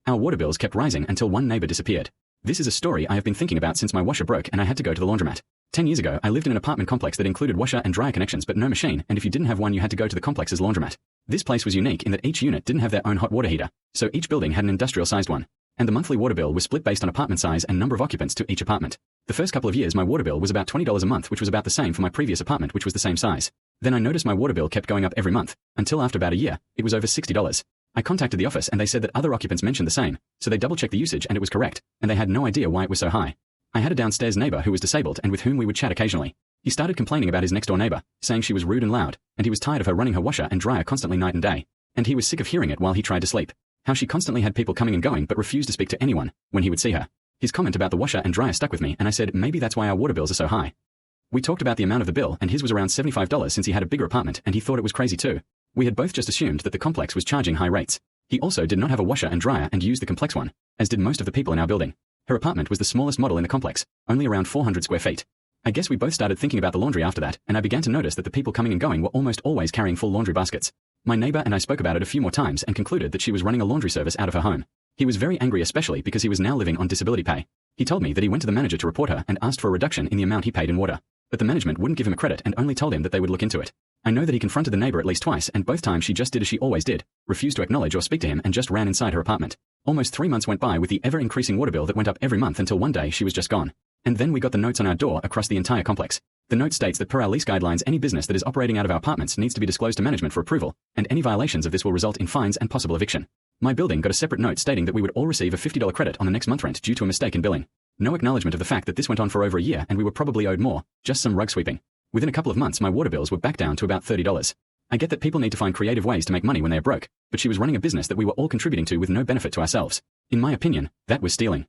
Our water bills kept rising until one neighbor disappeared. This is a story I have been thinking about since my washer broke and I had to go to the laundromat. 10 years ago, I lived in an apartment complex that included washer and dryer connections but no machine, and if you didn't have one you had to go to the complex's laundromat. This place was unique in that each unit didn't have their own hot water heater, so each building had an industrial-sized one. And the monthly water bill was split based on apartment size and number of occupants to each apartment. The first couple of years my water bill was about $20 a month, which was about the same for my previous apartment, which was the same size. Then I noticed my water bill kept going up every month, until after about a year, it was over $60. I contacted the office and they said that other occupants mentioned the same, so they double-checked the usage and it was correct, and they had no idea why it was so high. I had a downstairs neighbor who was disabled and with whom we would chat occasionally. He started complaining about his next-door neighbor, saying she was rude and loud, and he was tired of her running her washer and dryer constantly night and day. And he was sick of hearing it while he tried to sleep. How she constantly had people coming and going but refused to speak to anyone when he would see her. His comment about the washer and dryer stuck with me and I said maybe that's why our water bills are so high. We talked about the amount of the bill and his was around $75 since he had a bigger apartment and he thought it was crazy too. We had both just assumed that the complex was charging high rates. He also did not have a washer and dryer and used the complex one, as did most of the people in our building. Her apartment was the smallest model in the complex, only around 400 square feet. I guess we both started thinking about the laundry after that, and I began to notice that the people coming and going were almost always carrying full laundry baskets. My neighbor and I spoke about it a few more times and concluded that she was running a laundry service out of her home. He was very angry, especially because he was now living on disability pay. He told me that he went to the manager to report her and asked for a reduction in the amount he paid in water. But the management wouldn't give him a credit and only told him that they would look into it. I know that he confronted the neighbor at least twice, and both times she just did as she always did, refused to acknowledge or speak to him and just ran inside her apartment. Almost 3 months went by with the ever-increasing water bill that went up every month until one day she was just gone. And then we got the notes on our door across the entire complex. The note states that per our lease guidelines, any business that is operating out of our apartments needs to be disclosed to management for approval, and any violations of this will result in fines and possible eviction. My building got a separate note stating that we would all receive a $50 credit on the next month rent due to a mistake in billing. No acknowledgement of the fact that this went on for over a year and we were probably owed more, just some rug sweeping. Within a couple of months my water bills were back down to about $30. I get that people need to find creative ways to make money when they are broke, but she was running a business that we were all contributing to with no benefit to ourselves. In my opinion, that was stealing.